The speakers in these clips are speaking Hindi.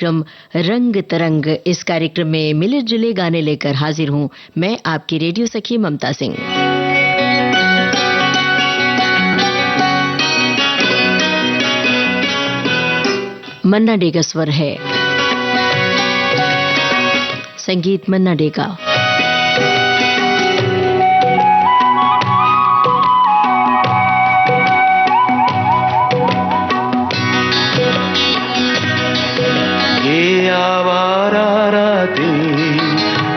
कार्यक्रम रंग तरंग। इस कार्यक्रम में मिले जुले गाने लेकर हाजिर हूं मैं, आपकी रेडियो सखी ममता सिंह। मन्ना डे का स्वर है, संगीत मन्ना डे का। ये आवारा रातें,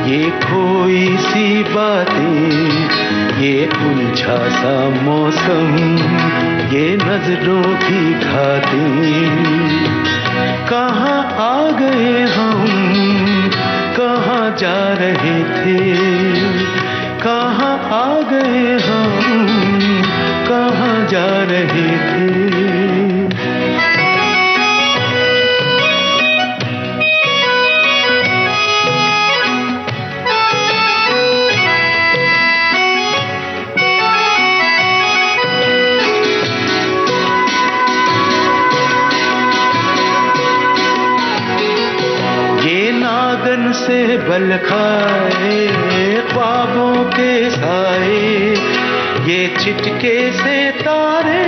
ये खोई सी बातें, ये उलझा सा मौसम, ये नजरों की खातें, कहाँ आ गए हम, कहाँ जा रहे थे, कहाँ आ गए हम, कहाँ जा रहे थे। नागन से बल खाए ख्वाबों के साए, ये चिटके से तारे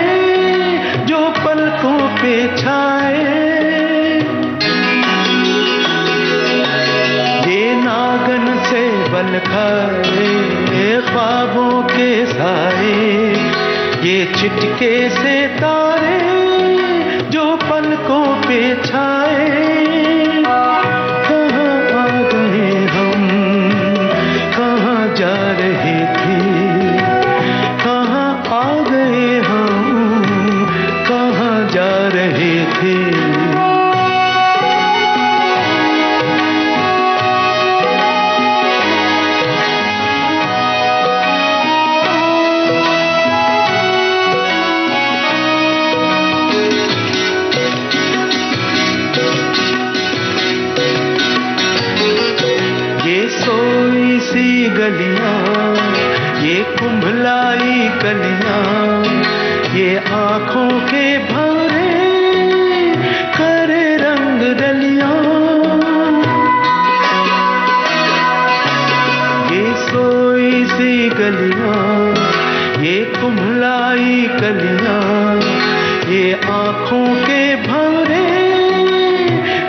जो पलकों पे छाए, ये नागन से बल खाए ख्वाबों के साए, ये चिटके से तारे जो पलकों पे छाए, जा रहे थे, कहाँ आ गए हम, कहाँ जा रहे थे। ये सोई सी गलियां, ये कुंभलाई कलियां, ये आँखों के भंवरे करे रंग रलियां, ये सोई सी गलियां, ये कुंभलाई कलियां, ये आँखों के भंवरे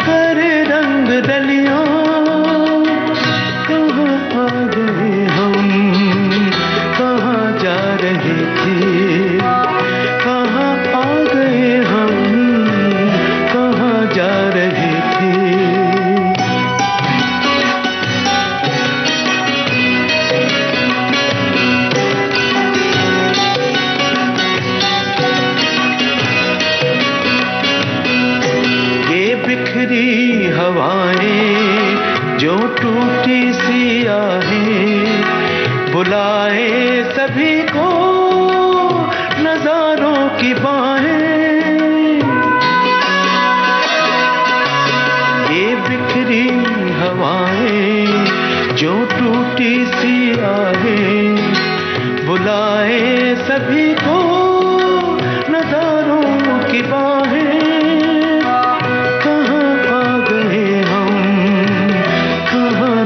करे रंग रलियां, बिखरी हवाएं जो टूटी सी आहें, बुलाए सभी को नजारों की बाहें, ये बिखरी हवाएं जो टूटी सी आहें, बुलाए सभी को नजारों की बाहें,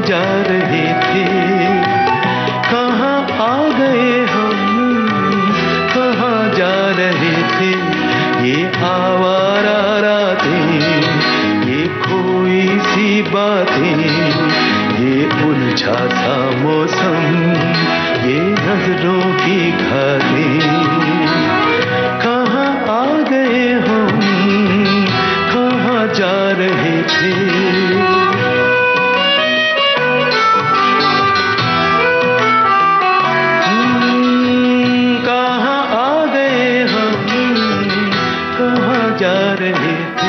जा रहे थे, कहाँ आ गए हम, कहाँ जा रहे थे। ये आवारा रातें, ये खोई सी बातें, ये उलझा सा मौसम, ये नजरों की खातें, कहाँ आ गए हम, कहाँ जा रहे थे। जा रहे थे।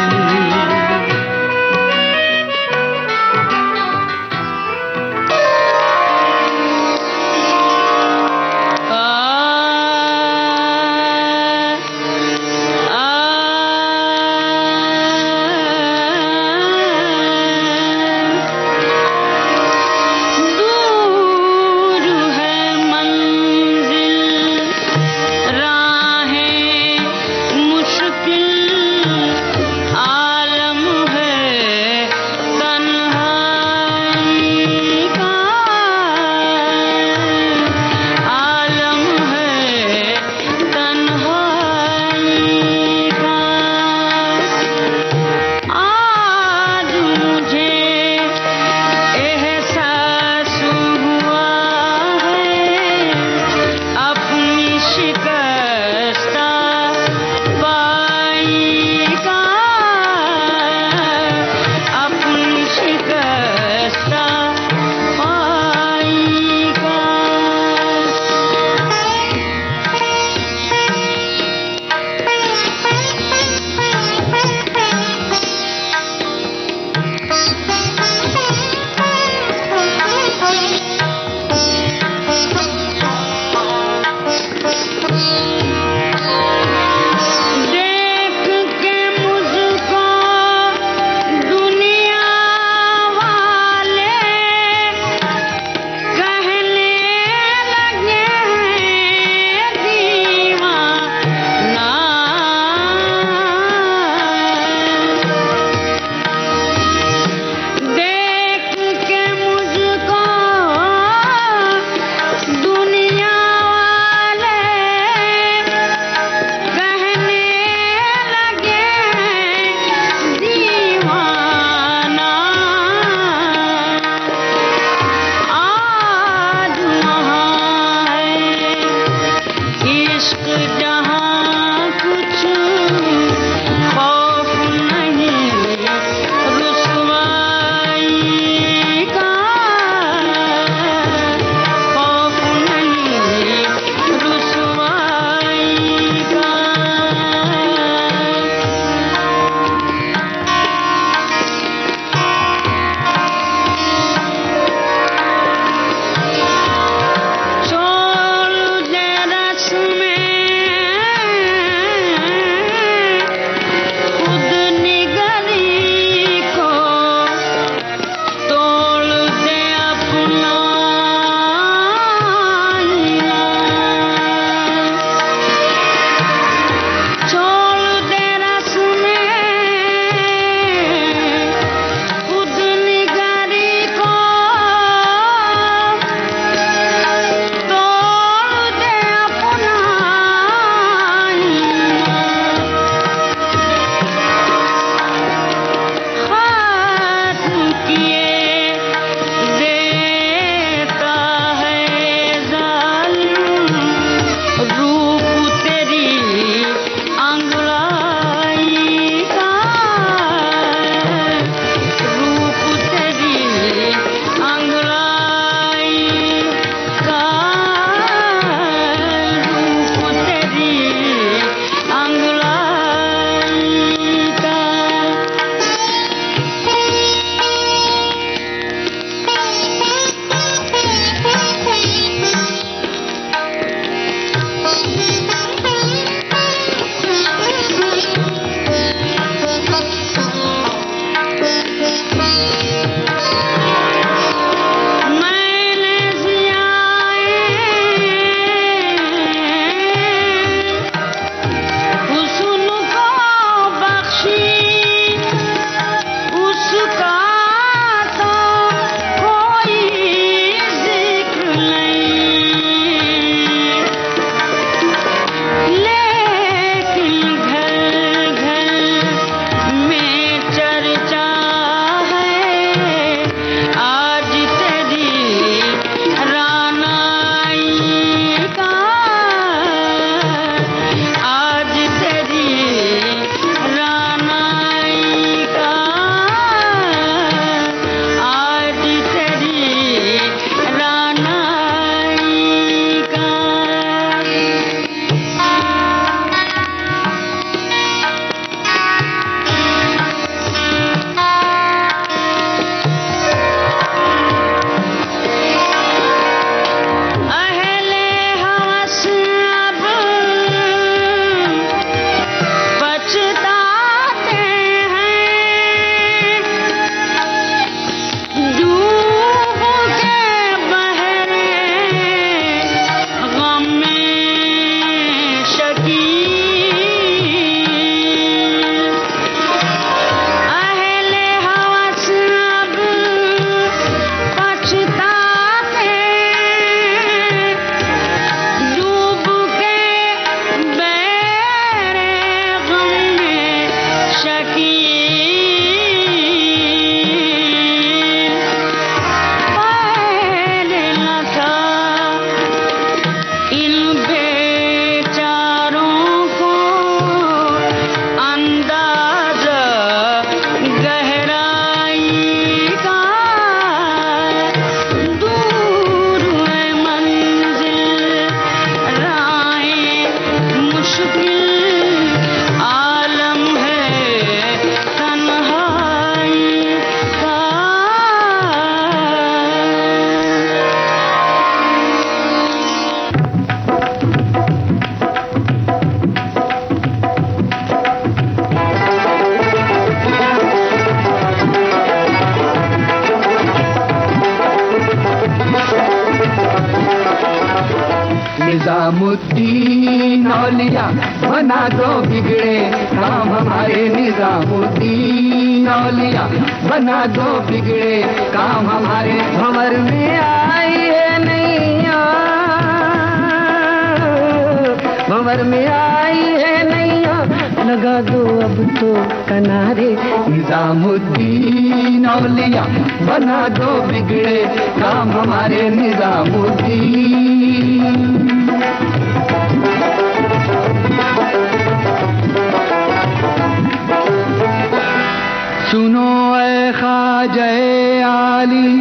निजामुद्दीन औलिया बना दो बिगड़े काम हमारे, निजामुद्दीन औलिया बना दो बिगड़े काम हमारे। भंवर में आई है नैया, भंवर में आई है नैया, लगा दो अब तो किनारे, निजामुद्दीन औलिया बना दो बिगड़े काम हमारे, निजामुद्दीन। सुनो ऐ ख्वाजा आली,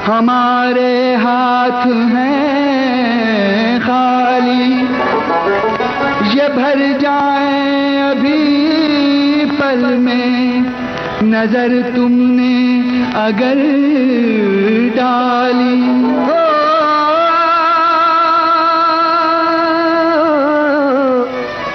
हमारे हाथ हैं खाली, ये भर जाए अभी पल में, नजर तुमने अगर डाली।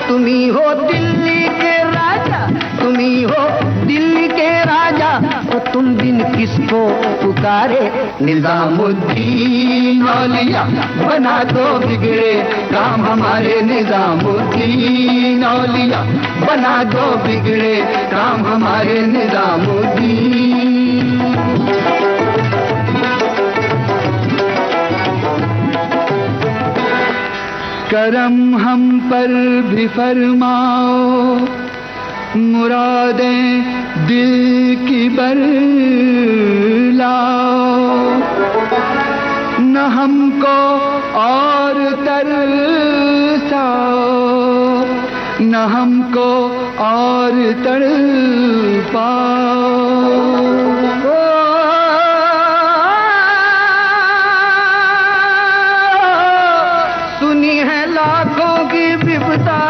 तुम्ही हो दिल्ली के राजा, तुम्ही हो दिल्ली के राजा, तो तुम बिन किसको पुकारे, निजामुद्दीन औलिया बना दो बिगड़े काम हमारे, निजामुद्दीन औलिया बना दो बिगड़े काम हमारे, निजामुद्दीन। करम हम पर भी फरमाओ, मुरादें दिल की बरलाओ, न हमको और तरसाओ, न हमको और तड़पाओ। सुनी है लाखों की विपदा,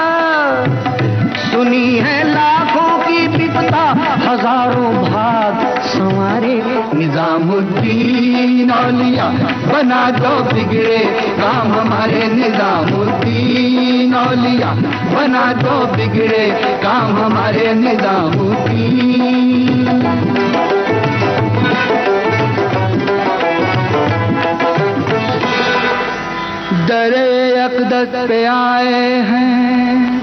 सुनी है लाखों की विपदा, हजारों भाग संवारे, निजामुद्दीन औलिया बना दो बिगड़े काम हमारे, निजामुद्दीन औलिया बना दो बिगड़े काम हमारे, निजामुद्दीन। दरे अक़दस पे आए हैं,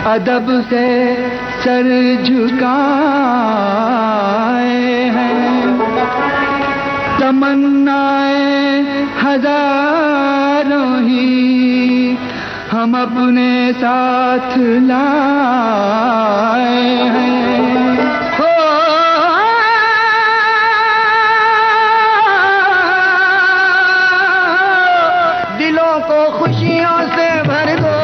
अदब से सर झुकाए हैं, तमन्नाएं हजारों ही हम अपने साथ लाए हैं। हो दिलों को खुशियों से भर दो,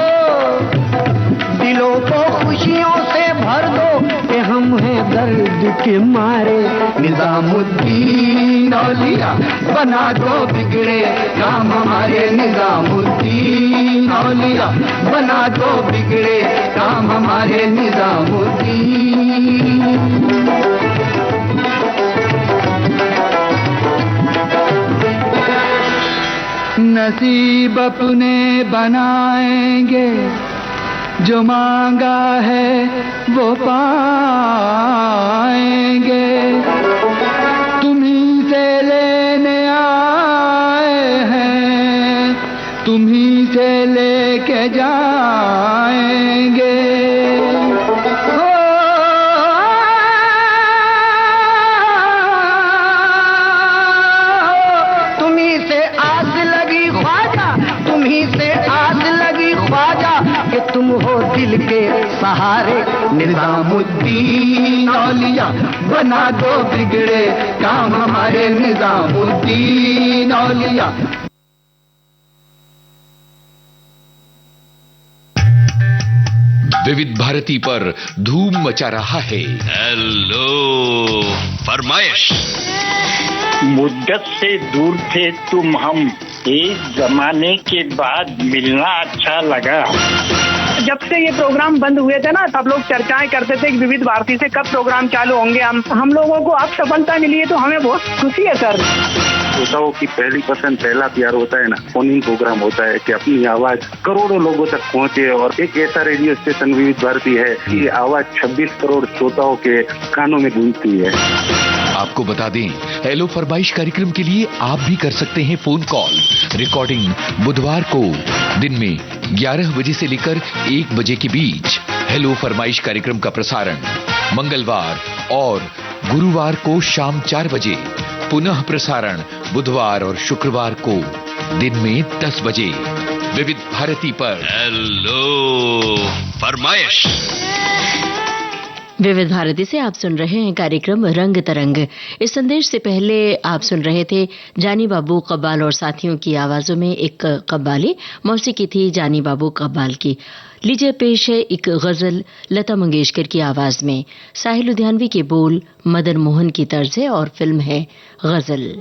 दिलों को खुशियों से भर दो, कि हम हैं दर्द के मारे, निजामुद्दीन औलिया बना दो बिगड़े काम हमारे, निजामुद्दीन औलिया बना दो बिगड़े काम हमारे, निजामुद्दीन। नसीब अपने बनाएंगे, जो मांगा है वो पाएंगे, तुम्हीं से लेने आए हैं, तुम्हीं से लेके जाएंगे। तुम्हीं से आस लगी ख्वाजा, तुम्हीं से आस लगी ख्वाजा, कि तुम हो दिल के सहारे, निजामुद्दीन औलिया बना दो बिगड़े काम हमारे, निजामुद्दीन औलिया। विविध भारती पर धूम मचा रहा है हेलो फरमाइश। मुद्दत से दूर थे तुम हम, एक जमाने के बाद मिलना अच्छा लगा। जब से ये प्रोग्राम बंद हुए थे ना, सब लोग चर्चाएं करते थे कि विविध भारती से कब प्रोग्राम चालू होंगे। हम लोगों को अब सफलता मिली है तो हमें बहुत खुशी है सर। श्रोताओं की पहली पसंद, पहला प्यार होता है ना, फोनिंग प्रोग्राम होता है कि अपनी आवाज करोड़ों लोगों तक पहुंचे। और एक ऐसा रेडियो स्टेशन विविध भारती है कि आवाज 26 करोड़ श्रोताओं के कानों में गूंजती है। आपको बता दें, हेलो फरमाइश कार्यक्रम के लिए आप भी कर सकते हैं फोन कॉल। रिकॉर्डिंग बुधवार को दिन में 11 बजे से लेकर 1 बजे के बीच। हेलो फरमाइश कार्यक्रम का प्रसारण मंगलवार और गुरुवार को शाम 4 बजे। पुनः प्रसारण बुधवार और शुक्रवार को दिन में 10 बजे विविध भारती पर। हेलो फरमाइश। विविध भारती से आप सुन रहे हैं कार्यक्रम रंग तरंग। इस संदेश से पहले आप सुन रहे थे जानी बाबू कव्वाल और साथियों की आवाजों में एक कव्वाली। मौसीकी थी जानी बाबू कव्वाल की। लीजिए पेश है एक गजल लता मंगेशकर की आवाज में। साहिल लुधियानवी के बोल मदन मोहन की तर्ज है और फिल्म है गजल।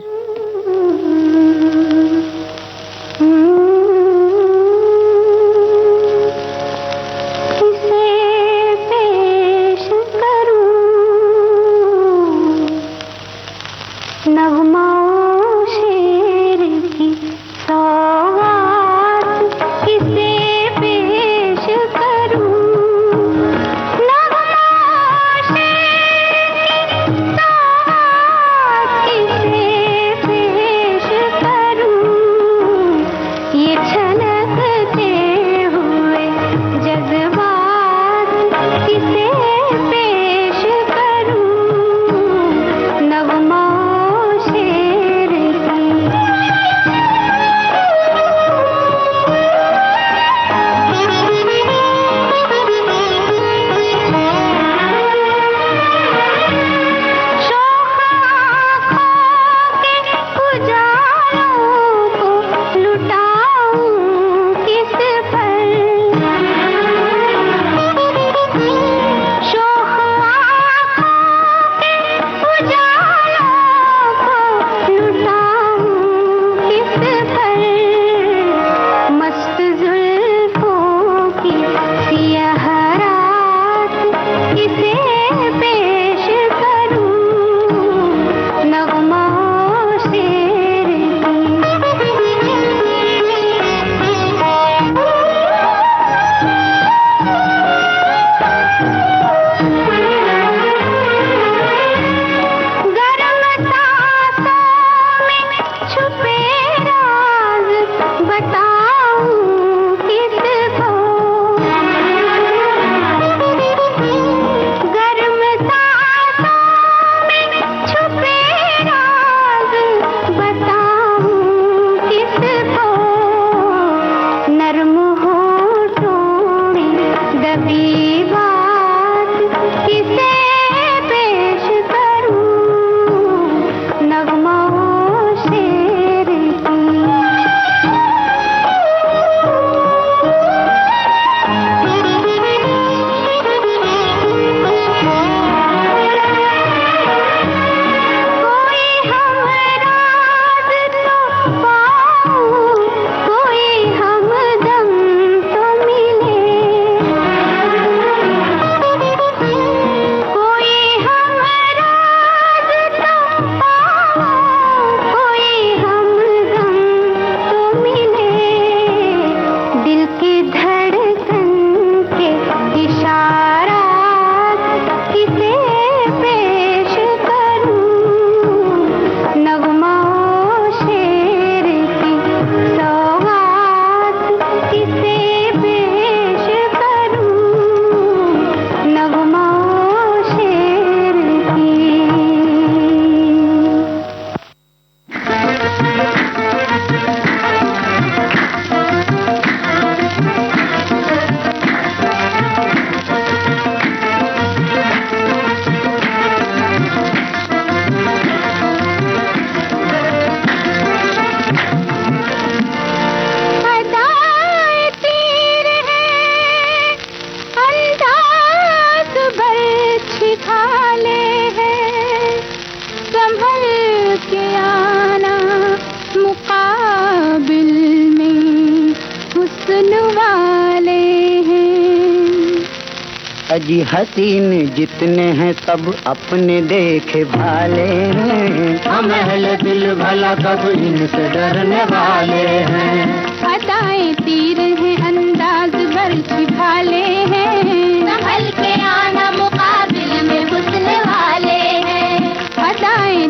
अजी हसीन जितने हैं सब अपने देखे भाले हैं, हम अहले दिल भला सब इनसे डरने वाले हैं। अदाएं तीर हैं अंदाज बरछी भाले हैं, संभल के आना मुकाबिल में हुस्न वाले हैं। अदाएं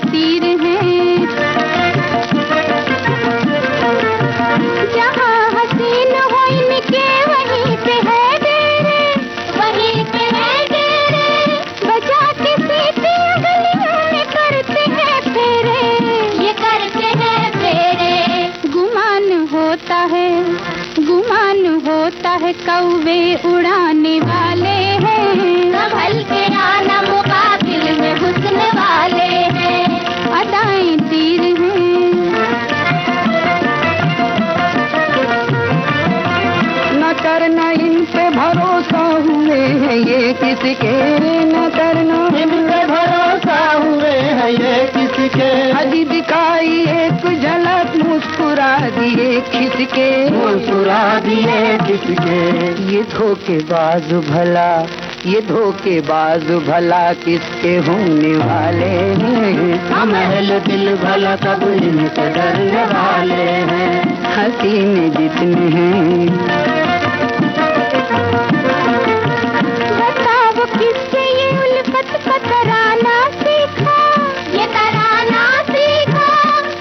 है कौवे उड़ाने वाले हैं, संभल के आना मुकाबिल में हुस्न वाले हैं, अदाएं तीर हैं, न करना इन पे भरोसा हुए हैं ये किसके, न करना इन पे भरोसा हुए हैं ये किसके, अजी दिखाई एक झलक मुस्कुरा दिए खिसके, मुस्कुरा दिए किसके, ये धोखेबाज भला, ये धोखेबाज भला किसके होने वाले हैं, हम अहल दिल भला कब इनसे डरने वाले हैं, हसीने जितने हैं। बताओ किससे ये उल्फत का तराना सीखा, ये तराना सीखा,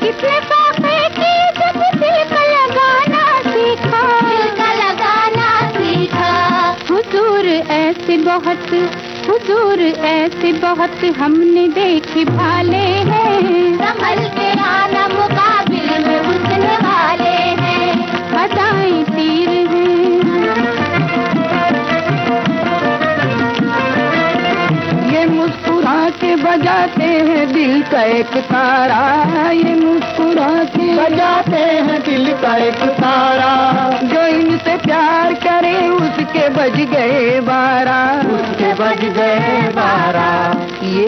किसने फाके की जब दिल का लगाना सीखा, दिल का लगाना सीखा, हुजूर ऐसे बहुत हमने देखे भाले हैं, संभल के आना मुकाबिल में हुस्न वाले हैं, अदाएं तीर हैं, ये मुस्कुरा के बजाते हैं दिल का एक तारा, ये मुस्कुरा के बजाते हैं दिल का एक तारा, जो इनसे प्यार करे उसके बज गए 12, उसके बज गए 12, ये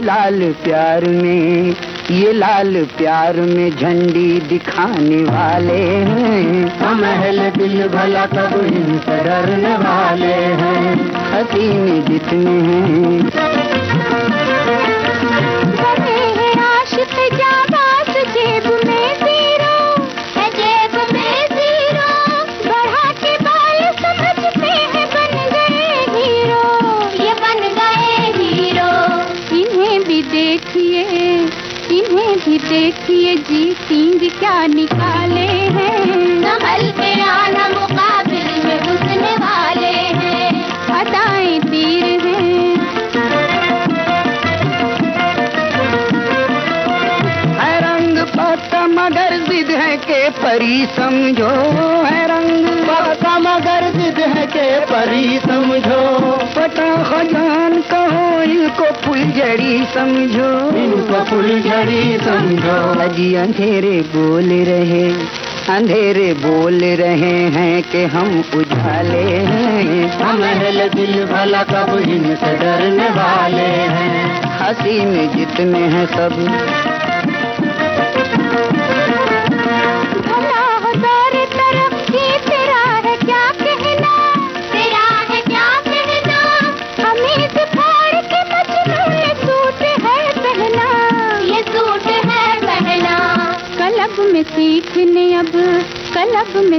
लाल प्यार में झंडी दिखाने वाले हैं, हम अहल दिल भला कब इनसे डरने वाले हैं, हसीने जितने हैं। बने हैं आशिक जाबाज जेब में जीरो, है जेब में जीरो, बढ़ा के बाल समझते हैं बन गए हीरो, ये बन गए हीरो, इन्हें भी देखिए जी सींग क्या निकाले हैं, संभल के आना मुकाबिल में हुस्न वाले हैं, अदाएं तीर हैं, है रंग पक्का मगर जिद है के परी समझो, है रंग पक्का मगर जिद है के परी समझो, पटा खजान कहो इनको फुलझड़ी समझो, इनको फुलझड़ी समझो, अजी अंधेरे बोल रहे हैं कि हम उजाले हैं, हम अहल दिल भला कब इनसे डरने वाले हैं, हसीने जितने हैं सब। भला हो दौरे तरक्की तेरा है क्या कहना, तेरा है क्या कहना, हमें फाड़ के मजनू ये सूट है पहना, ये सूट है पहना, कलब में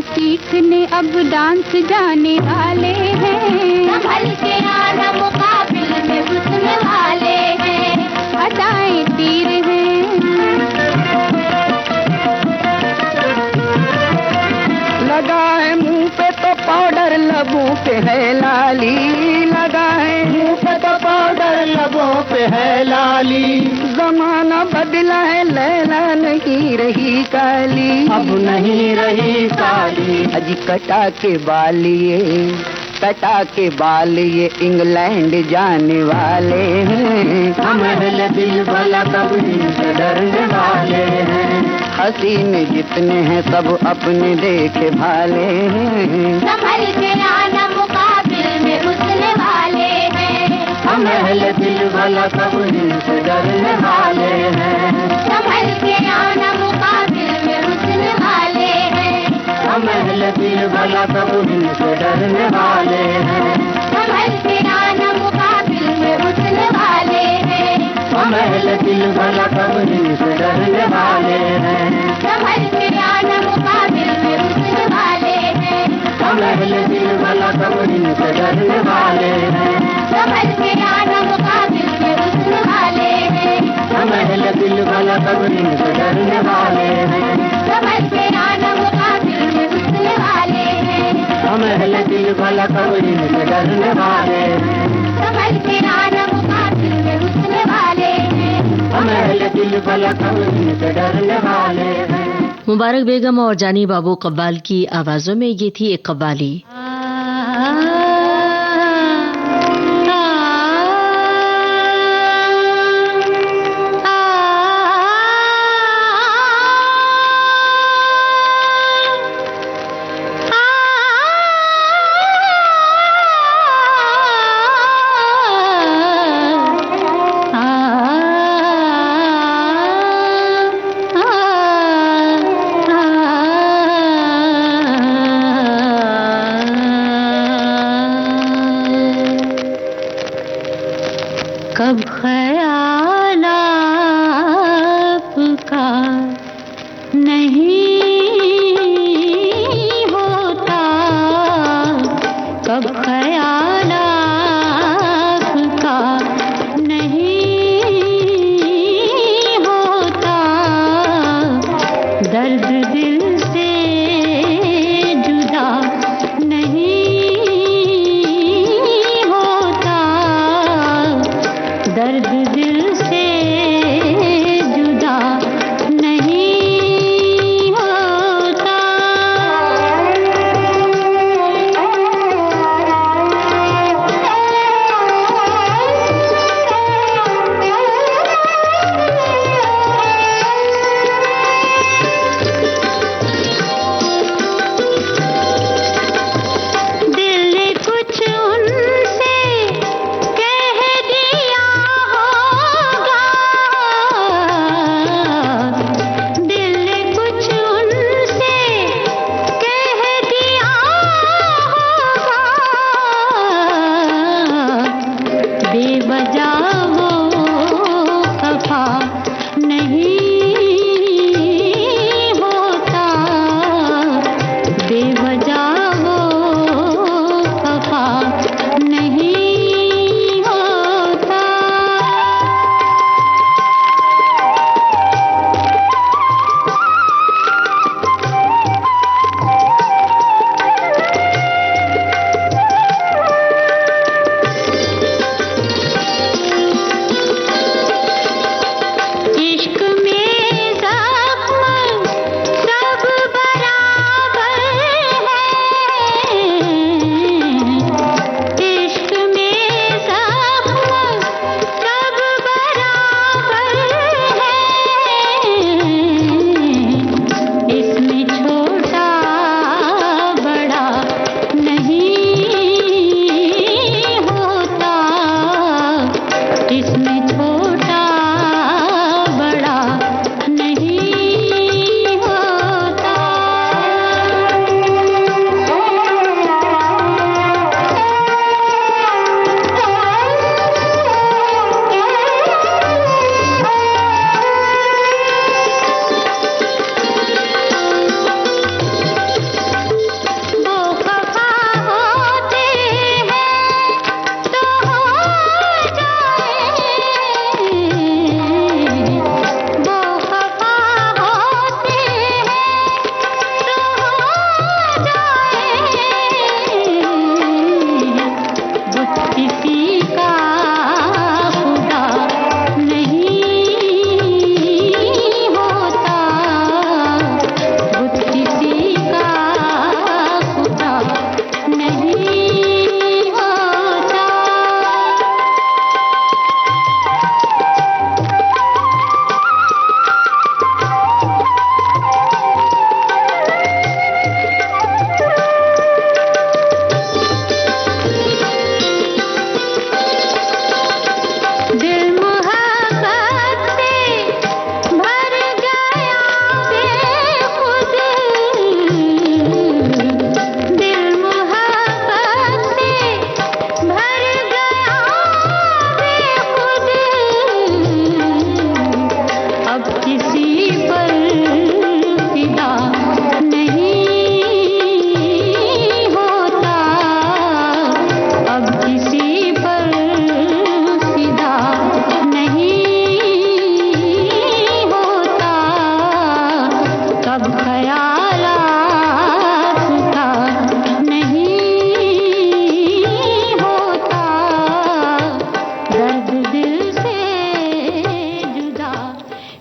सीखने अब डांस जाने वाले हैं, संभल के आना मुकाबिल में हुस्न वाले हैं, अदाएं तीर हैं, लगा है मुंह पे तो पाउडर लबों पे है लाली, लगा है मुंह पे तो पाउडर लबों पे है लाली, जमाना बदला है लैला नहीं रही काली, अब नहीं रही काली, अजी कटा के बाल ये इंग्लैंड जाने वाले हैं, हम अहल दिल भला कब इनसे डरने वाले हैं, हसीने जितने हैं सब अपने देखे भाले हैं, संभल के आना मुकाबिल में हुस्न वाले हैं, हम अहल दिल भला कब इनसे डरने वाले हैं, संभल के आना मुकाबिल में हुस्न वाले हैं, हम अहल दिल भला कब इनसे डरने वाले हैं, संभल के आना मुकाबिल में हुस्न वाले हैं, हम अहल दिल भला कब इनसे डरने वाले हैं, संभल के आना मुकाबिल में हुस्न वाले हैं, हम अहल दिल भला कब इनसे डरने वाले हैं, संभल के आना मुकाबिल में हुस्न वाले हैं, हम अहल दिल भला कब इनसे डरने वाले हैं, संभल के आना मुकाबिल में हुस्न वाले हैं, हम अहल दिल भला कब इनसे डरने वाले हैं, संभल के आना मुकाबिल में हुस्न वाले हैं, हम अहल दिल भला कब इनसे डरने वाले हैं। मुबारक बेगम और जानी बाबू कव्वाल की आवाजों में ये थी एक कव्वाली।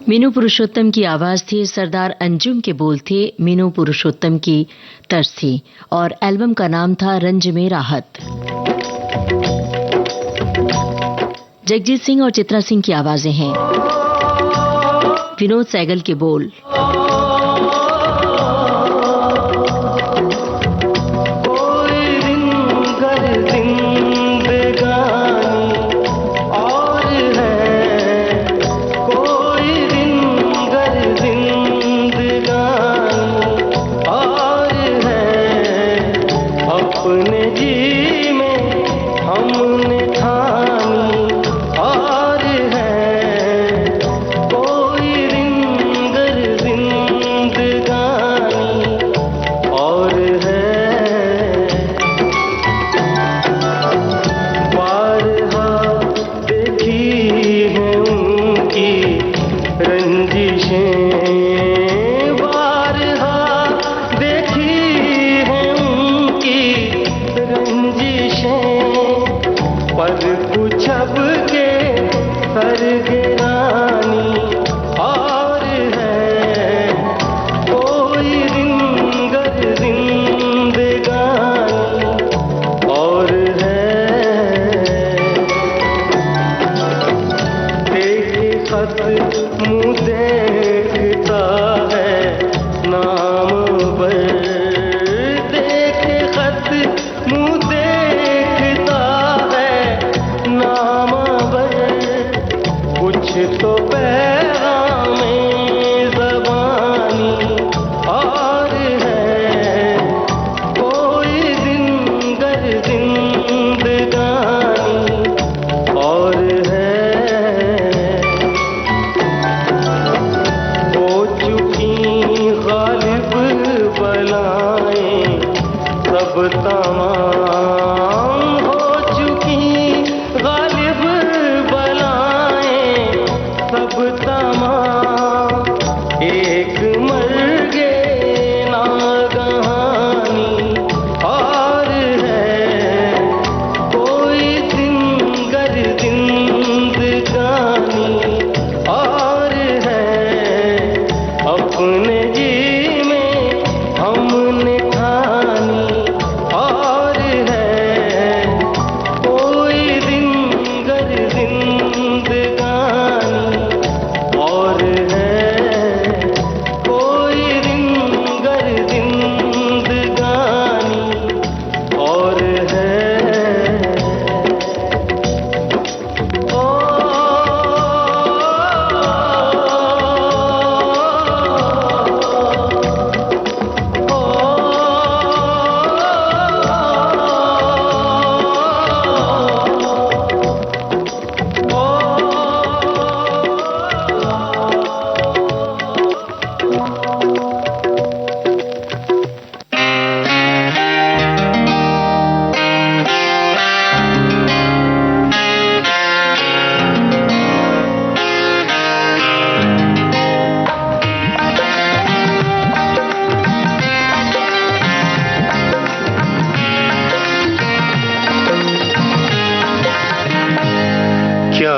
मीनू पुरुषोत्तम की आवाज थी, सरदार अंजुम के बोल थे, मीनू पुरुषोत्तम की तर्ज थी और एल्बम का नाम था रंज में राहत। जगजीत सिंह और चित्रा सिंह की आवाजें हैं, विनोद सैगल के बोल।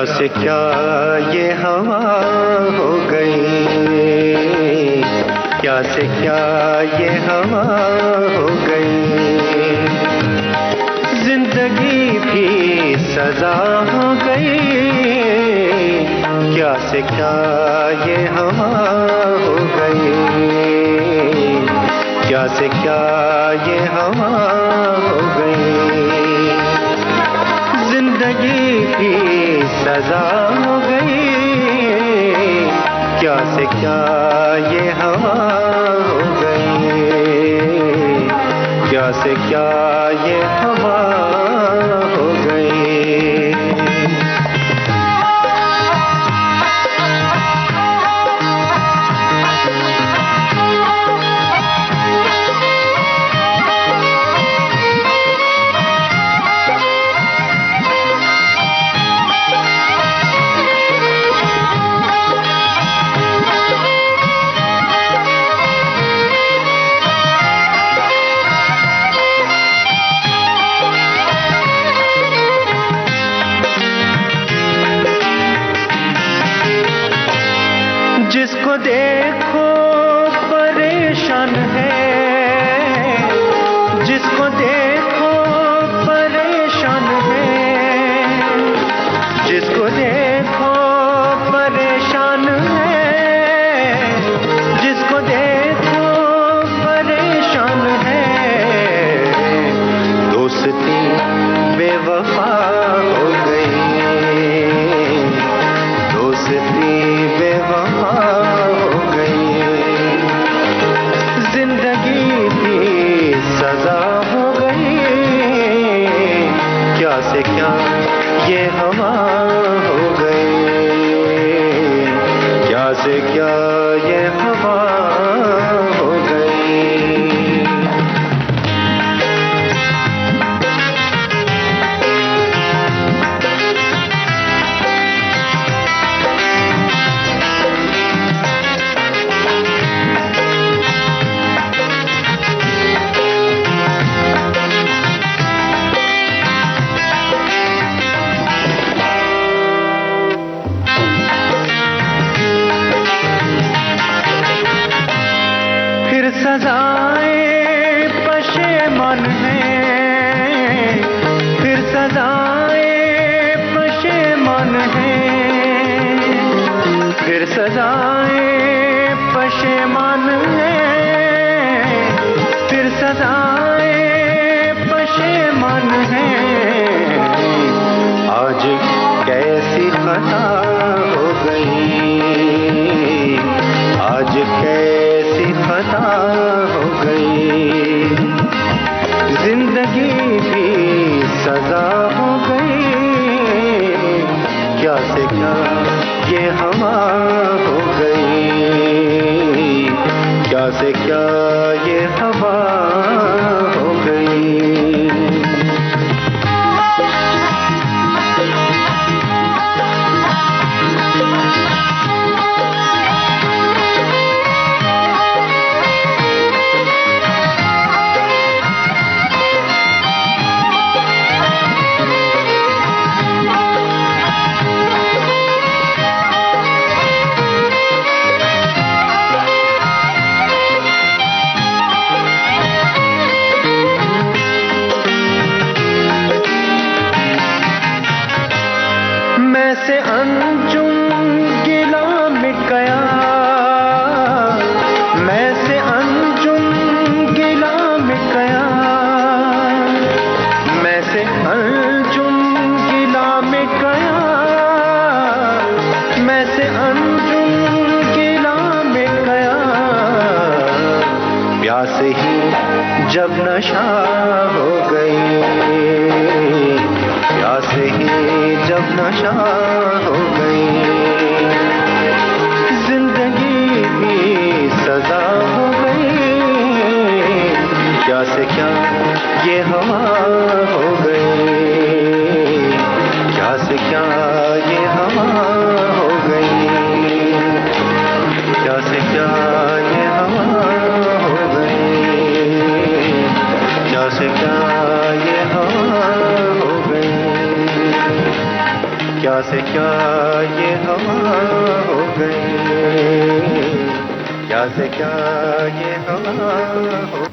से क्या ये हवा हो गई, क्या से क्या ये हवा हो गई, जिंदगी भी सजा हो गई, क्या से क्या ये हवा हो गई, क्या से क्या ये हवा हो गई, जिंदगी की सजा हो गई, क्या से क्या ये हवा हो गई, क्या से क्या ये हवा हो गई। जिसको देखो परेशान है, जिसको देखो परेशान है, जिसको देखो परेशान है, जिसको देखो परेशान है, दोस्ती बेवफा हो गई, दोस्ती बेवफा हो गई, जिंदगी भी सजा हो गई, क्या से क्या ये हवा हो गई, क्या से क्या ये हवा हो गई। सजाएं पशेमान हैं, फिर सजाएं पशेमान हैं, फिर सजाएं पशेमान हैं, फिर सजाएं पशेमान हैं, आज कैसी खता हो गई, आज कैसी खता हो गई, जिंदगी भी सजा हो गई, क्या से क्या ये हवा हो गई, क्या से क्या ये हवा हो गई। मैं से अंजुम गिला मिट गया, मैं से अंजुम गिला मिट गया, मैं से अंजुम गिला मिट गया, मैं से अंजुम गिला मिट गया, प्यास ही जब नशा हो गई, प्यास ही जब नशा हो गई, जिंदगी भी सजा हो गई, क्या से क्या ये हवा हो गई, क्या से क्या ये हवा हो गई, क्या से क्या ये हवा हो गई, क्या से क्या ये हवा हो गई, क्या से क्या ये हवा हो गई, क्या से क्या ये हवा हो।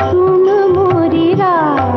तुम मोरी राह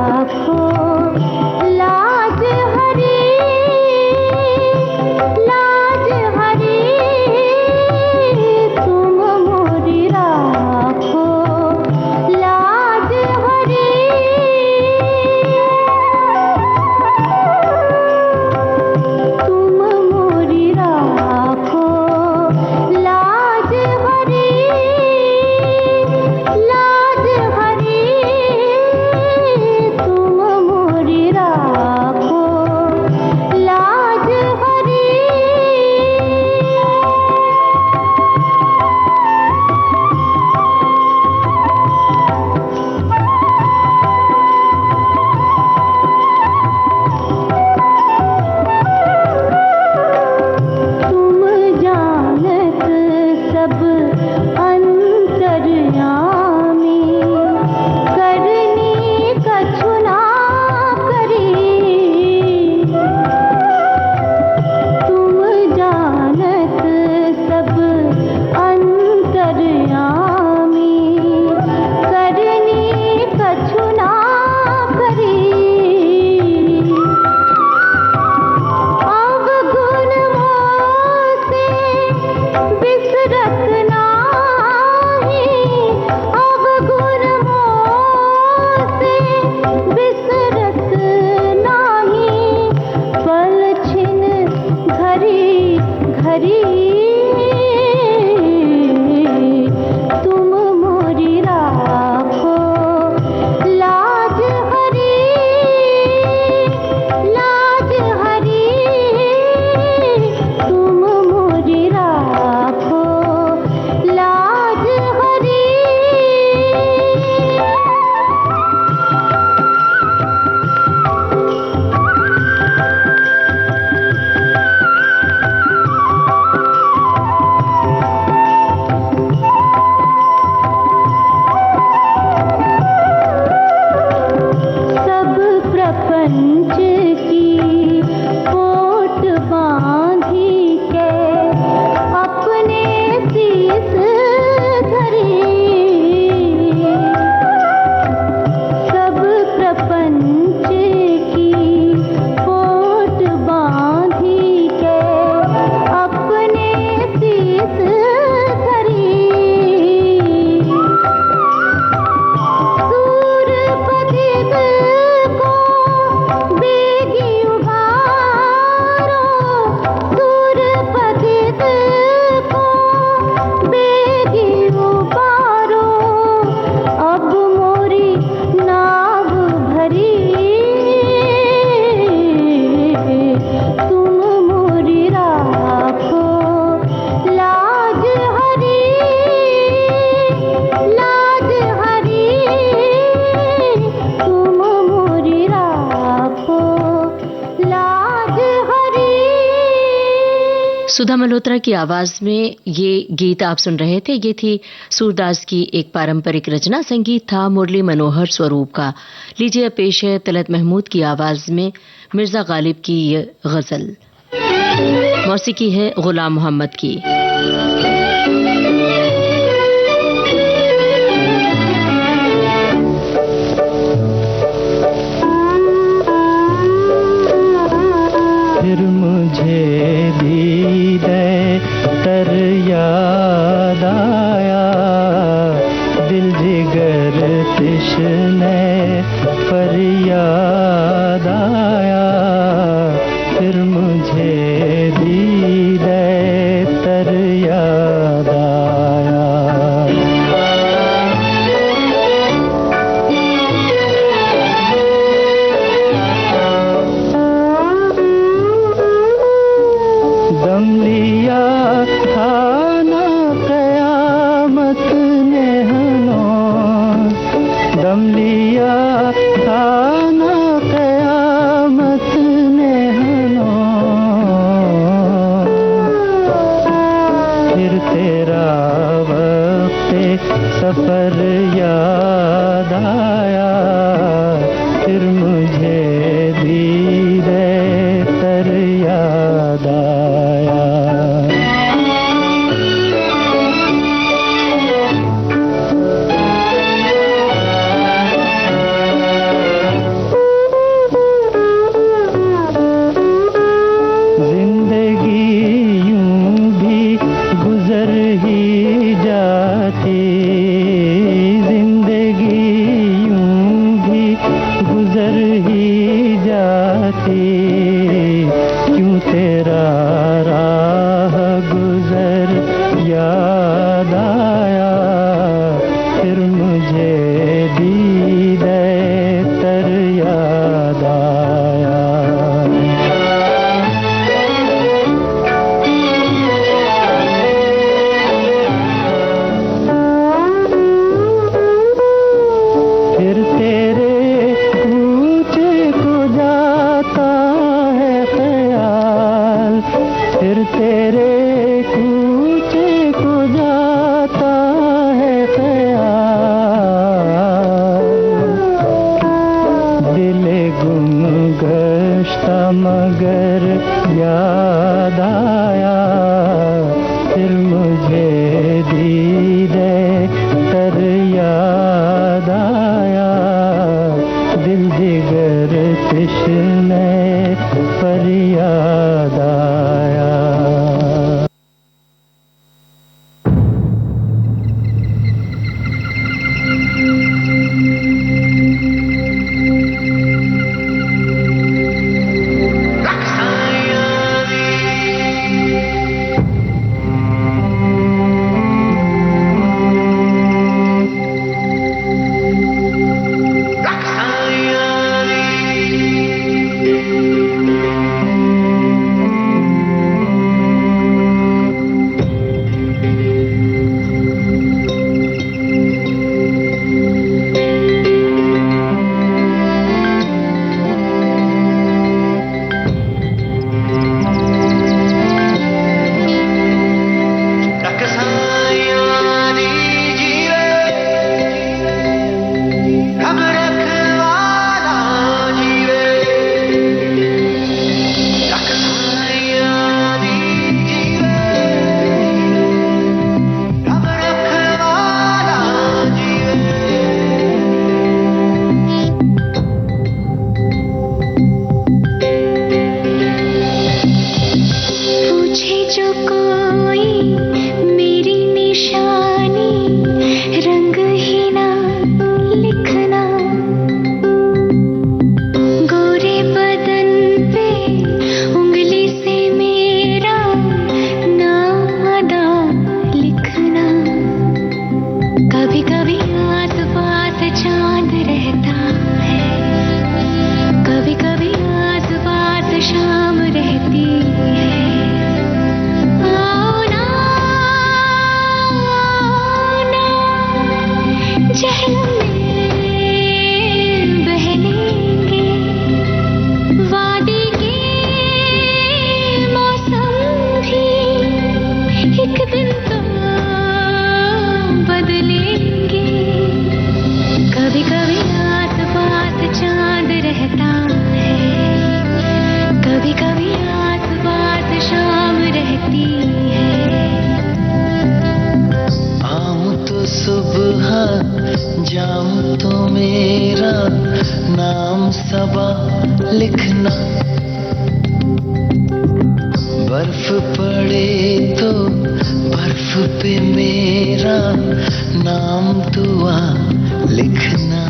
लाज हरी तुम मोरी राखो लाज हरी। सुधा मल्होत्रा की आवाज में ये गीत आप सुन रहे थे। ये थी सूरदास की एक पारंपरिक रचना। संगीत था मुरली मनोहर स्वरूप का। लीजिए पेश है तलत महमूद की आवाज में मिर्जा गालिब की ये गजल। मौसीकी है गुलाम मोहम्मद की। फिर मुझे दीदे तर याद आया, दिल जिगर तिश्ने फरियाद आया। फिर मुझे दीदे तर याद आया। दम लिया था ना क़यामत ने हनों, दम लिया था ना क़यामत ने हनों। फिर तेरा वक़्ते सफ़र याद आया, फिर मुझे दीदे तर याद आया। जिंदगी यूं भी गुजर ही जाती, जिंदगी यूं भी गुजर ही लिखना, बर्फ पड़े तो बर्फ पे मेरा नाम दुआ लिखना।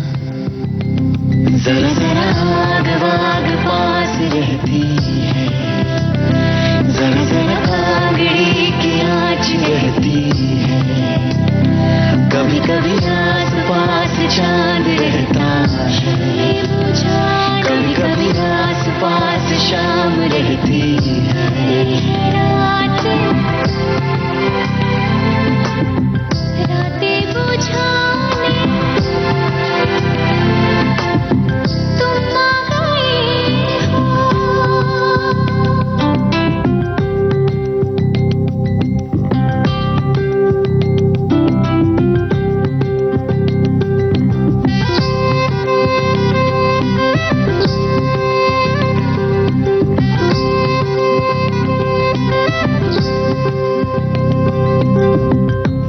जरा जरा आग वाग पास रहती है, जरा जरा आंगड़ी की आँच रहती है। कभी कभी आस पास चांद रहता है, कभी कभी आस पास शाम रहती है। रातें बुझाने तुम आ गए हो।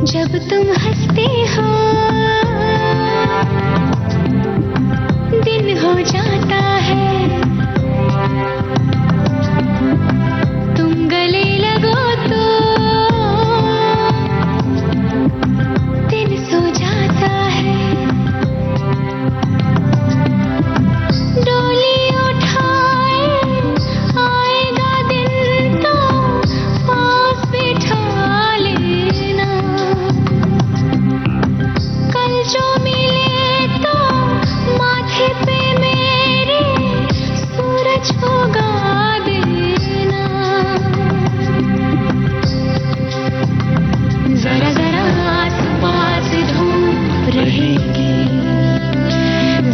जब तुम हंसते हो दिन हो जाता है, तुम गले लगो तो दिन सो जाता है। डोली उठाए आएगा दिन तो पास बिठा लेना। कल जो मिले तो माथे पे मेरे सूरज उगा देना। जरा जरा आस पास धूप रहेगी,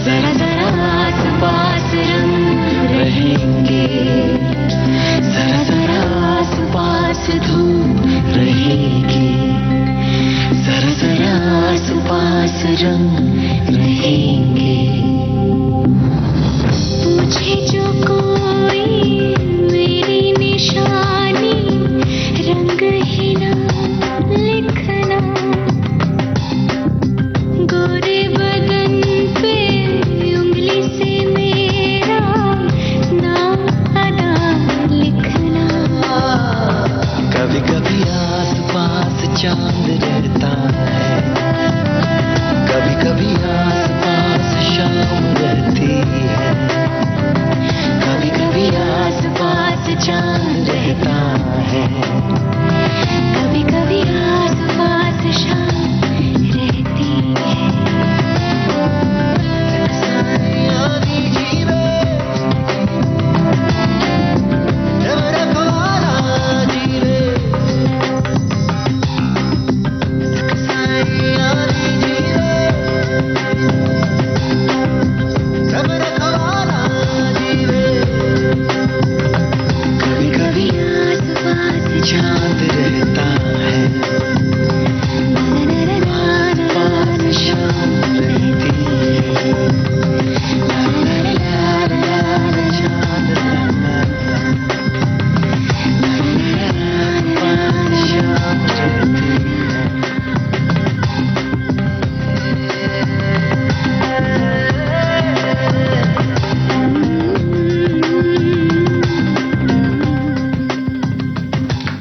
जरा जरा आस पास रंग रहेंगे। जरा जरा आस पास धूप रहेगी, जरा जरा आस पास रंग रहेंगे। पूछे जो कोई मेरी निशानी, रंग ही ना लिखना। गोरे बदन पे उंगली से मेरा नाम अदा लिखना। कभी कभी आस पास चांद रहता है, कभी कभी आस पास शाम रहती है। कभी कभी आस पास चांद रहता है, कभी कभी आस पास शाम रहती है। कभी कभी आस पास चांद रहता है, आस पास शाम रहती है। चांद पास शाम रहती है।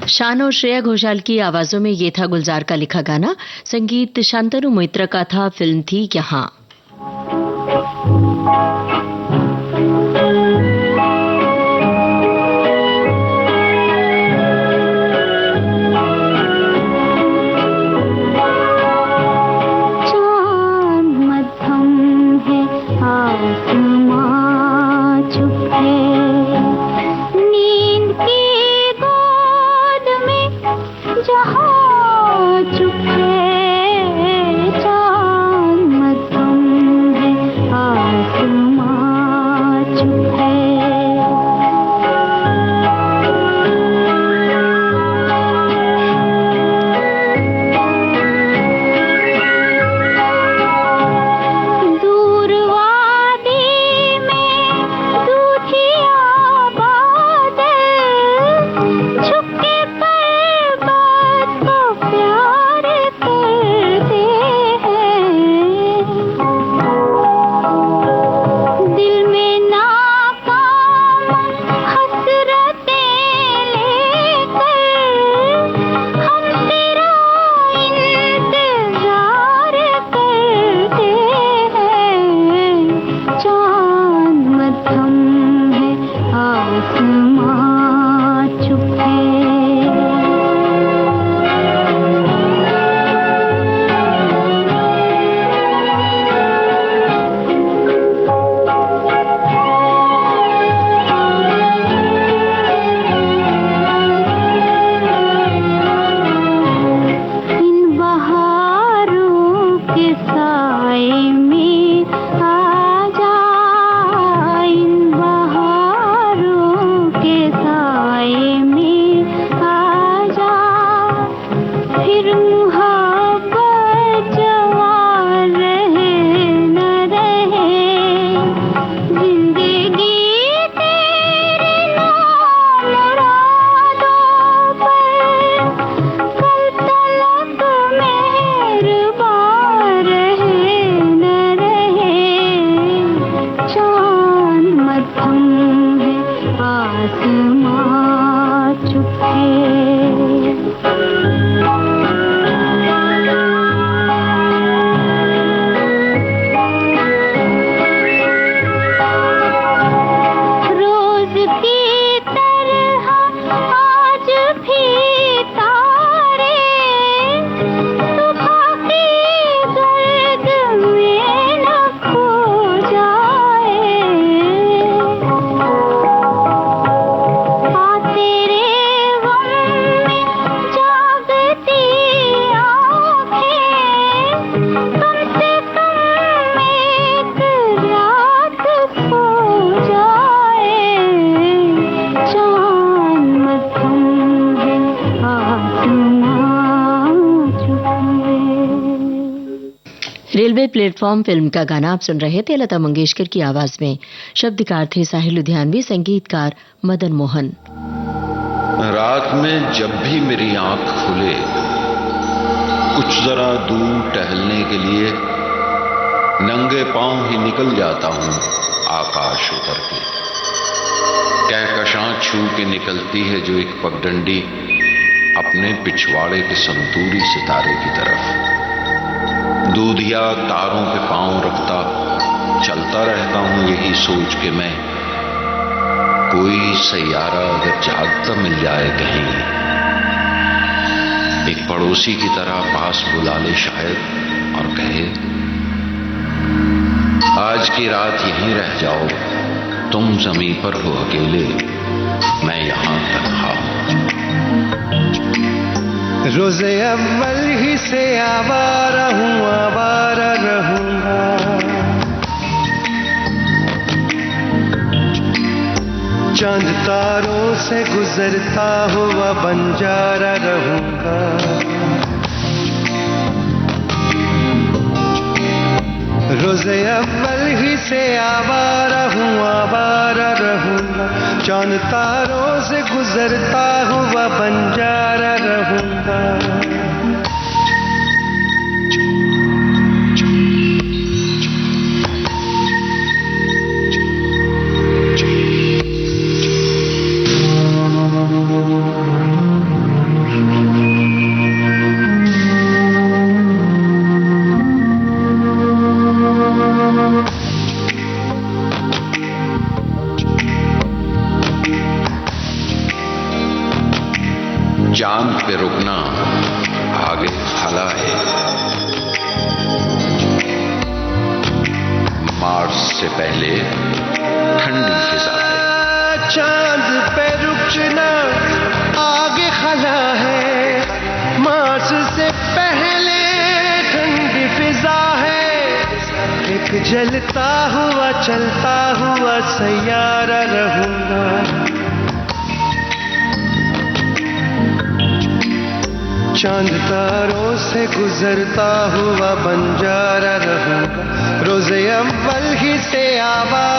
शान और श्रेया घोषाल की आवाजों में ये था गुलजार का लिखा गाना। संगीत शांतनु मोइत्रा का था। फिल्म थी यहाँ। चांद मध्यम है, आसमां चुप है। नींद की गोद में जहां चुप है। चांद रेलवे प्लेटफॉर्म फिल्म का गाना आप सुन रहे थे लता मंगेशकर की आवाज में। शब्दकार थे साहिल लुधियानवी, संगीतकार मदन मोहन। रात में जब भी मेरी आंख खुले, कुछ जरा दूर टहलने के लिए नंगे पांव ही निकल जाता हूं आकाश उतर के। कहकशां छू के निकलती है जो एक पगडंडी अपने पिछवाड़े के संतूरी सितारे की तरफ। दूधिया तारों पे पांव रखता चलता रहता हूं यही सोच के मैं, कोई सैयारा अगर जागता मिल जाए कहीं, एक पड़ोसी की तरह पास बुला ले शायद और कहे आज की रात यहीं रह जाओ, तुम जमीन पर हो अकेले, मैं यहां तन्हा हूं। रोज़े अव्वल ही से आवारा हूँ, आवारा रहूंगा। चांद तारों से गुजरता हुआ बंजारा रहूंगा। रोज़े अव्वल ही से आवारा हूँ, आवारा रहूंगा। चांद तारों से गुजरता हुआ बंजारा रहूंगा। चांद पे रुकना आगे खला है, मार्स से पहले ठंडी फिजा है। चांद पे रुकना आगे खला है, मार्स से पहले ठंडी फिजा है। एक जलता हुआ चलता हुआ सैयारा रहूंगा। चांद तारों से गुजरता हुआ बंजारा रहूंगा। रोज़े अव्वल ही से आवारा